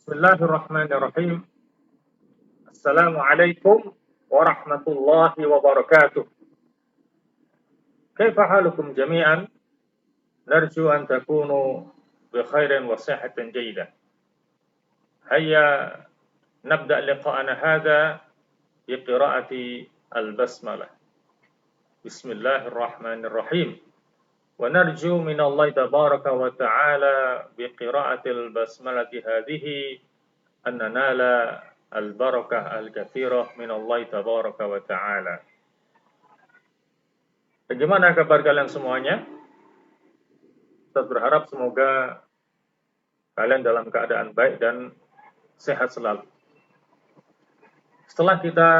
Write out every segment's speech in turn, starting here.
Bismillahirrahmanirrahim. Assalamualaikum warahmatullahi wabarakatuh. Kaifa halukum jami'an? Narju an takunu bi khairin wa sihhatin jayyidah. Hayya nabda liqa'ana hadha bi qira'ati al-basmalah. Bismillahirrahmanirrahim. Wa narju min Allah tabaraka wa ta'ala bi qira'ati al-basmalati hadhihi an nanala al-barakah al-kathirah min Allah tabaraka wa ta'ala. Bagaimana kabar kalian semuanya? Kita berharap semoga kalian dalam keadaan baik dan sehat selalu. Setelah kita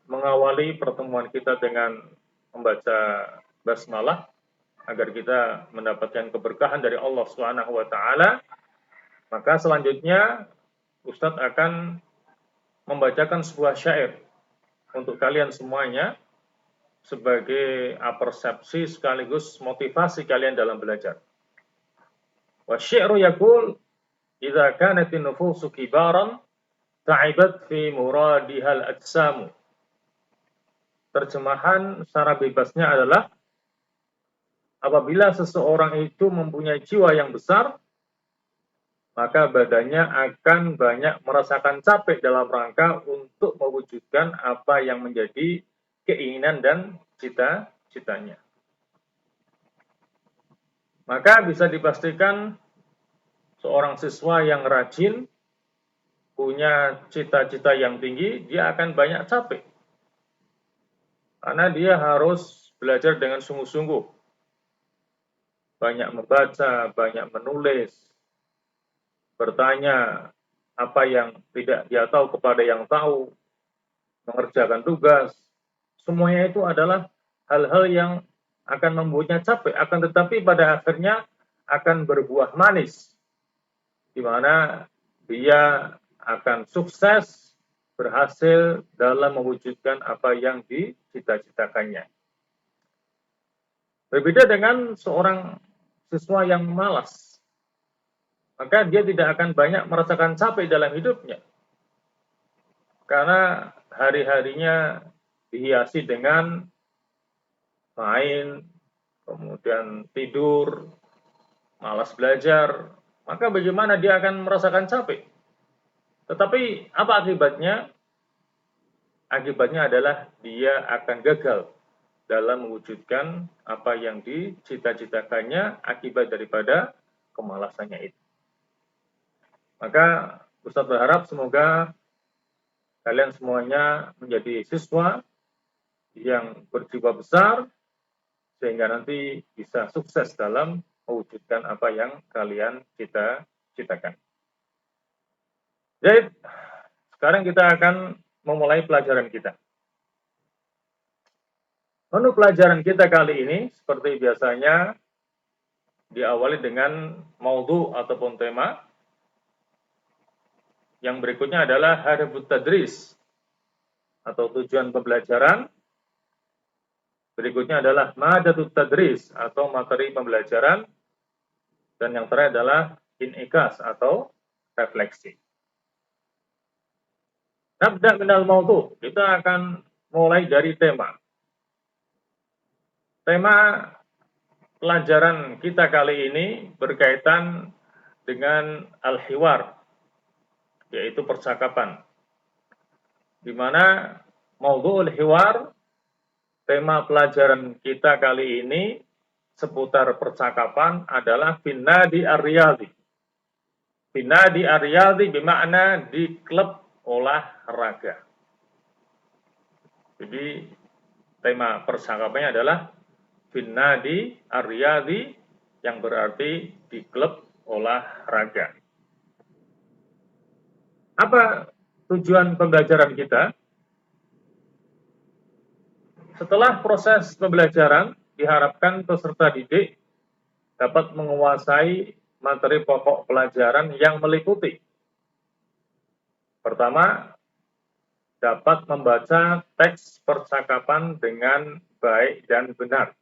mengawali pertemuan kita dengan membaca basmalah agar kita mendapatkan keberkahan dari Allah Subhanahu wa taala, maka selanjutnya Ustadz akan membacakan sebuah syair untuk kalian semuanya sebagai persepsi sekaligus motivasi kalian dalam belajar. Wa syi'ru yaqul idza kanat an-nufusu kibaran ta'ibat fi muradihal ajsamu. Terjemahan secara bebasnya adalah apabila seseorang itu mempunyai jiwa yang besar, maka badannya akan banyak merasakan capek dalam rangka untuk mewujudkan apa yang menjadi keinginan dan cita-citanya. Maka bisa dipastikan seorang siswa yang rajin, punya cita-cita yang tinggi, dia akan banyak capek. Karena dia harus belajar dengan sungguh-sungguh. Banyak membaca, banyak menulis, bertanya apa yang tidak dia tahu kepada yang tahu, mengerjakan tugas. Semuanya itu adalah hal-hal yang akan membuatnya capek, akan tetapi pada akhirnya akan berbuah manis, di mana dia akan sukses, berhasil dalam mewujudkan apa yang dicita-citakannya. Berbeda dengan seorang siswa yang malas, maka dia tidak akan banyak merasakan capek dalam hidupnya, karena hari-harinya dihiasi dengan main, kemudian tidur, malas belajar, maka bagaimana dia akan merasakan capek? Tetapi apa akibatnya? Akibatnya adalah dia akan gagal dalam mewujudkan apa yang dicita-citakannya akibat daripada kemalasannya itu. Maka Ustadz berharap semoga kalian semuanya menjadi siswa yang berjiwa besar, sehingga nanti bisa sukses dalam mewujudkan apa yang kalian cita-citakan. Jadi, sekarang kita akan memulai pelajaran kita. Menu pelajaran kita kali ini, seperti biasanya, diawali dengan maudhu ataupun tema. Yang berikutnya adalah hadafut tadris, atau tujuan pembelajaran. Berikutnya adalah madatut tadris, atau materi pembelajaran. Dan yang terakhir adalah inikas, atau refleksi. Nabda minal maudhu, kita akan mulai dari tema. Tema pelajaran kita kali ini berkaitan dengan al-hiwar, yaitu percakapan. Di mana maudhu'ul hiwar, tema pelajaran kita kali ini seputar percakapan adalah finadi ar-riyadhi. Finadi ar-riyadhi bermakna di klub olahraga. Jadi tema percakapannya adalah finadi ar-riyadhi, yang berarti di klub olahraga. Apa tujuan pembelajaran kita? Setelah proses pembelajaran, diharapkan peserta didik dapat menguasai materi pokok pelajaran yang meliputi. Pertama, dapat membaca teks percakapan dengan baik dan benar.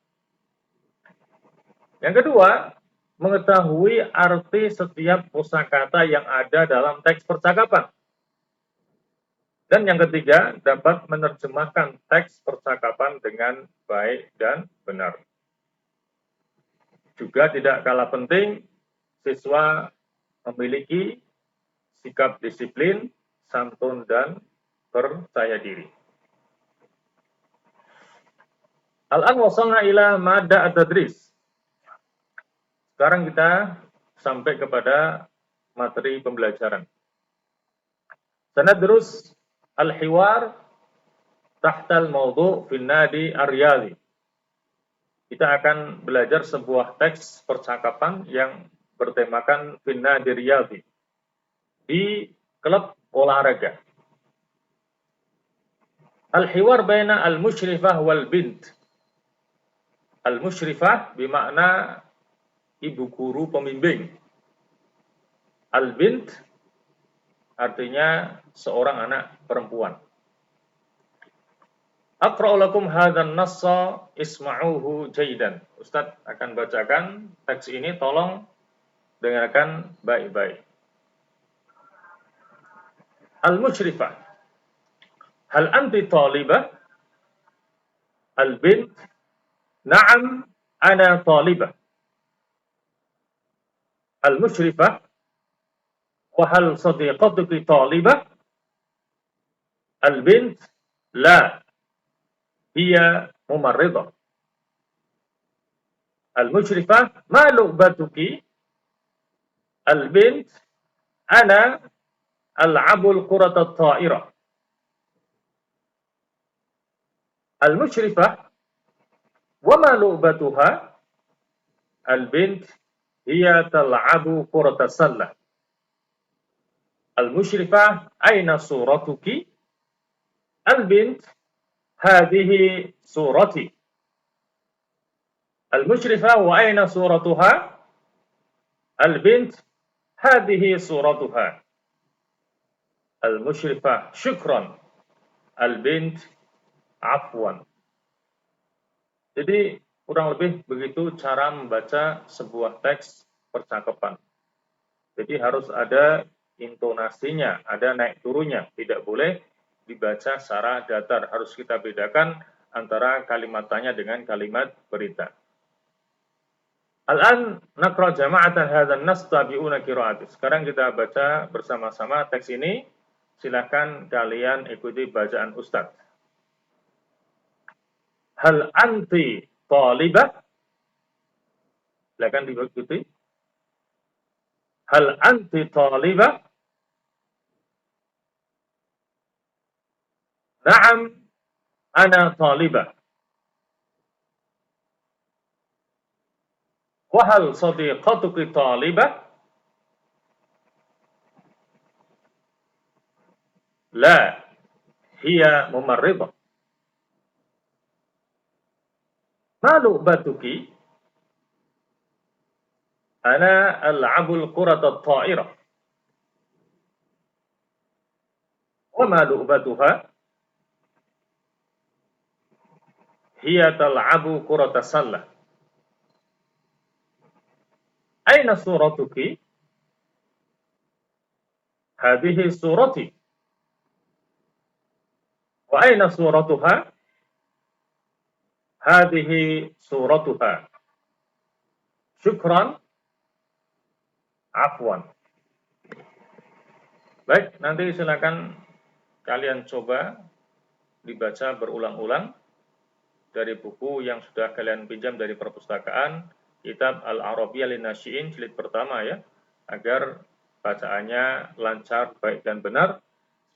Yang kedua, mengetahui arti setiap kosakata yang ada dalam teks percakapan. Dan yang ketiga, dapat menerjemahkan teks percakapan dengan baik dan benar. Juga tidak kalah penting, siswa memiliki sikap disiplin, santun, dan percaya diri. Al-an wasalna ila madda at-tadris. Sekarang kita sampai kepada materi pembelajaran. Sanadrus al-hiwar tahtal mawdu' fin nadi ar-riyadi. Kita akan belajar sebuah teks percakapan yang bertemakan fin nadi riyadi di klub olahraga. Al-hiwar baina al-musyrifah wal bint. Al-musyrifah bermakna ibu guru pembimbing. Al-bint artinya seorang anak perempuan. Aqra'u lakum hadzal nassa isma'uhu jaydan. Ustaz akan bacakan teks ini, tolong dengarkan baik-baik. Al-musyrifah. Hal anti talibah? Al-bint. Na'am, ana talibah. Al-musyrifah. Wa hal sadiqatuki talibah? Al-bint. La. Hiya mumarridah. Al-musyrifah. Ma lu'batuki? Al-bint. Ana al'abul qurat at-ta'irah. Al-musyrifah. Wa ma lu'batuha? Al-bint. Hiya tal'abu qurat as-sallah. Al-musyrifah. Aina suratuki? Al-bint. Hadhihi surati. Al-musyrifah. Wa aina suratuha? Al-bint. Hadhihi suratuha. Al-musyrifah. Syukran. Al-bint. Afwan. Jadi kurang lebih begitu cara membaca sebuah teks percakapan. Jadi harus ada intonasinya, ada naik turunnya. Tidak boleh dibaca secara datar. Harus kita bedakan antara kalimat tanya dengan kalimat berita. Al-an naqra jama'atan hadzal nas tabi'una qira'ati. Sekarang kita baca bersama-sama teks ini. Silakan kalian ikuti bacaan Ustaz. Hal anti talibah? Silakan diikuti. Hal anti talibah? Na'am, ana talibah. Wa hal sadiqatuki talibah? La, hiya mumarridah. Ma lu'batuki? Ana al'abul qurat at-ta'irah. Wa ma lu'batuha? Hiya tal'abu qurat as-sallah. Aina suratuki? Hadhihi surati. Wa aina suratuha? Hadhihi suratuha. Syukran. Afwan. Baik, nanti silakan kalian coba dibaca berulang-ulang dari buku yang sudah kalian pinjam dari perpustakaan, kitab Al-Arabiyyah Lin-Nasyi'in jilid pertama ya, agar bacaannya lancar, baik dan benar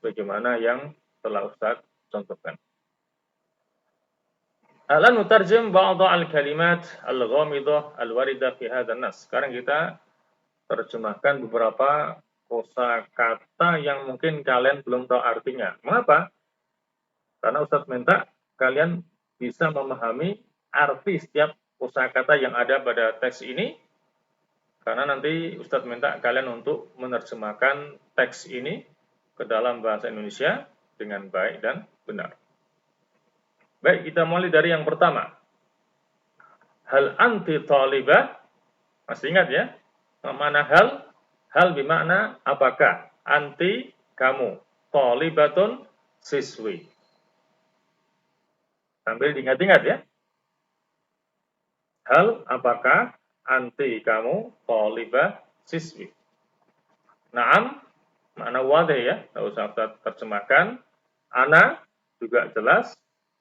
sebagaimana yang telah Ustaz contohkan. Al-an nutarjim ba'd al-kalimat al-ghamidah al-waridah fi hadzal nas. Sekarang kita terjemahkan beberapa kosakata yang mungkin kalian belum tahu artinya. Mengapa? Karena Ustaz minta kalian bisa memahami arti setiap kosakata yang ada pada teks ini. Karena nanti Ustaz minta kalian untuk menerjemahkan teks ini ke dalam bahasa Indonesia dengan baik dan benar. Baik, kita mulai dari yang pertama. Hal anti talibah? Masih ingat ya? Mana hal? Hal bermakna apakah? Anti, kamu. Thalibatun, siswi. Sambil diingat-ingat ya. Hal, apakah? Anti, kamu. Thalibah, siswi. Naam, makna wadih ya. Tidak usah terjemahkan. Ana, juga jelas.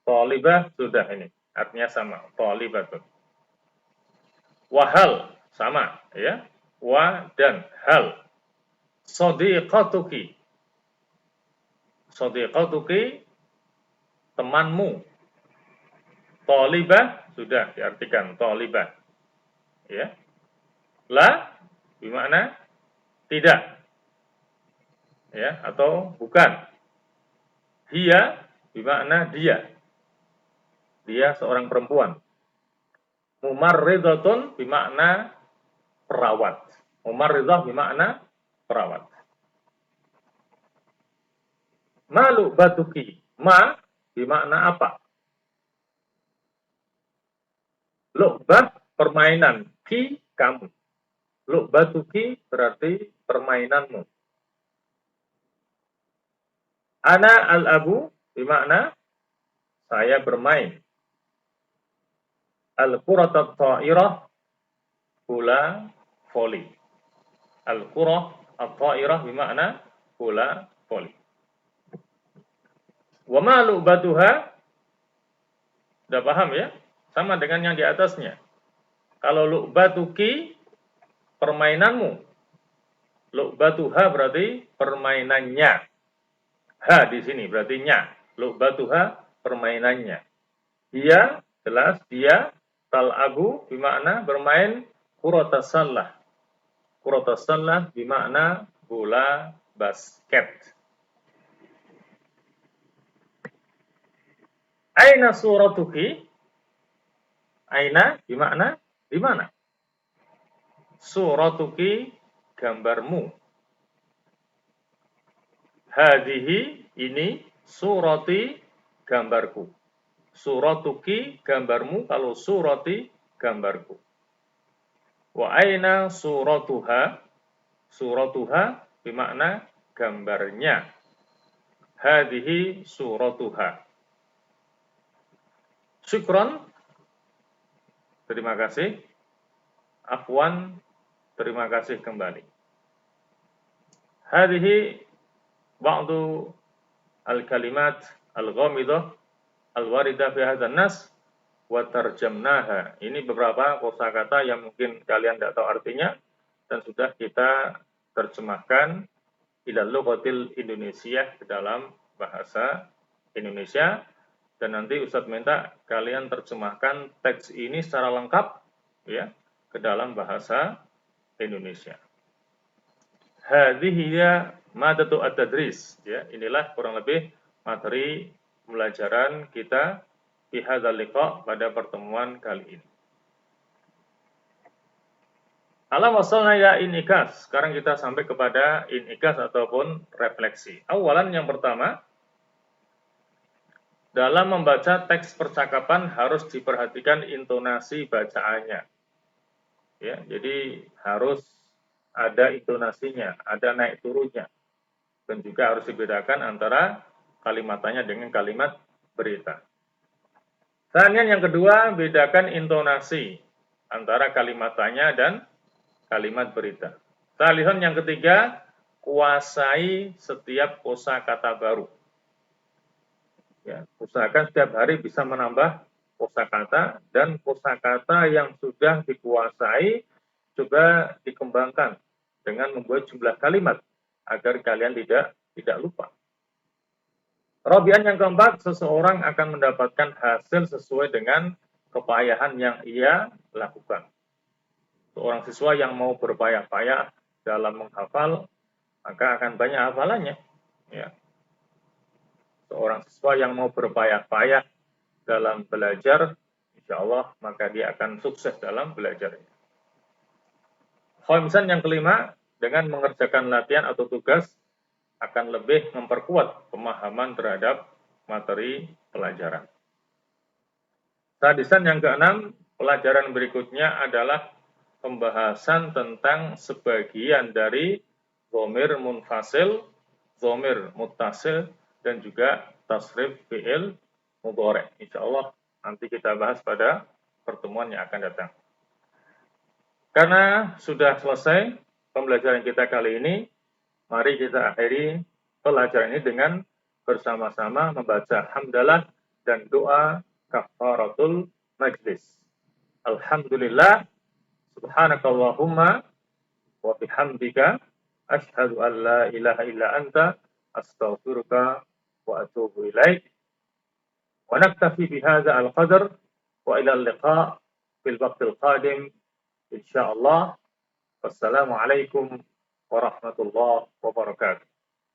Thalibah, sudah ini. Artinya sama. Thalibatun. Wahal, sama ya. Wa dan hal. Sodiqatuki. Sodiqatuki, temanmu. Thalibah, sudah diartikan thalibah. Ya. La, bermakna tidak. Ya, atau bukan. Hiya, bermakna dia. Dia seorang perempuan. Mumarridatun, bermakna perawat. Mumarridah, bermakna perawat. Malu batuki. Ma, bermakna apa? Lu'bah, permainan. Ki, kamu. Lu'batuki berarti permainanmu. Ana al-abu, bermakna saya bermain. Al-quratat ta'irah, bola voli. Al-qurah at-ta'irah bermakna bola voli. Wa ma lu'batuha, sudah paham ya? Sama dengan yang di atasnya. Kalau lu'batuki, permainanmu. Lu'batuha berarti permainannya. Ha di sini berarti nya. Lu'batuha, permainannya. Dia, jelas dia. Tal'abu, bermakna bermain. Quratas sallah. Quratas sallah, bermakna bola basket. Aina suratuki? Aina, bermakna di mana? Suratuki, gambarmu. Hadihi, ini. Surati, gambarku. Suratuki, gambarmu. Kalau surati, gambarku. Wa aina suratuha? Suratuha, bermakna gambarnya. Hadihi suratuha. Syukron, terima kasih. Afwan, terima kasih kembali. Hadihi ba'du al-kalimat al-ghamidah al-waridah fi hadzal nas wa tarjamnaha. Ini beberapa kosakata yang mungkin kalian tidak tahu artinya dan sudah kita terjemahkan ilal lughatil Indonesia ke dalam bahasa Indonesia. Dan nanti Ustadz minta kalian terjemahkan teks ini secara lengkap ya ke dalam bahasa Indonesia. Hadhihiya madatu at-tadris ya, inilah kurang lebih materi pembelajaran kita fi hadzal liqa pada pertemuan kali ini. Alam wasalna ya inikas. Sekarang kita sampai kepada inikas ataupun refleksi. Awalan yang pertama, dalam membaca teks percakapan harus diperhatikan intonasi bacaannya. Ya, jadi harus ada intonasinya, ada naik turunnya. Dan juga harus dibedakan antara kalimatannya dengan kalimat berita. Kemudian yang kedua, bedakan intonasi antara kalimatannya dan kalimat berita. Kemudian yang ketiga, kuasai setiap kosakata baru. Ya, usahakan setiap hari bisa menambah kosakata dan kosakata yang sudah dikuasai juga dikembangkan dengan membuat jumlah kalimat agar kalian tidak lupa. Rabian yang keempat, seseorang akan mendapatkan hasil sesuai dengan kepayahan yang ia lakukan. Seorang siswa yang mau berpayah-payah dalam menghafal, maka akan banyak hafalannya. Ya. Seorang siswa yang mau berpayah-payah dalam belajar, insya Allah maka dia akan sukses dalam belajarnya. Khamisan yang kelima, dengan mengerjakan latihan atau tugas akan lebih memperkuat pemahaman terhadap materi pelajaran. Sadisan yang keenam, pelajaran berikutnya adalah pembahasan tentang sebagian dari dhamir munfasil, dhamir muttasil, dan juga tasrif fi'il mudhari'. Insyaallah nanti kita bahas pada pertemuan yang akan datang. Karena sudah selesai pembelajaran kita kali ini, mari kita akhiri pelajaran ini dengan bersama-sama membaca hamdalah dan doa kafaratul majlis. Alhamdulillah, subhanakallahumma wa bihamdika asyhadu an la ilaha illa anta astaghfiruka wa atubu ilaik. Wa naktafi bihadza al-qadar wa ila al-liqa fil waqtil qadim insyaallah. Wassalamualaikum warahmatullahi wabarakatuh.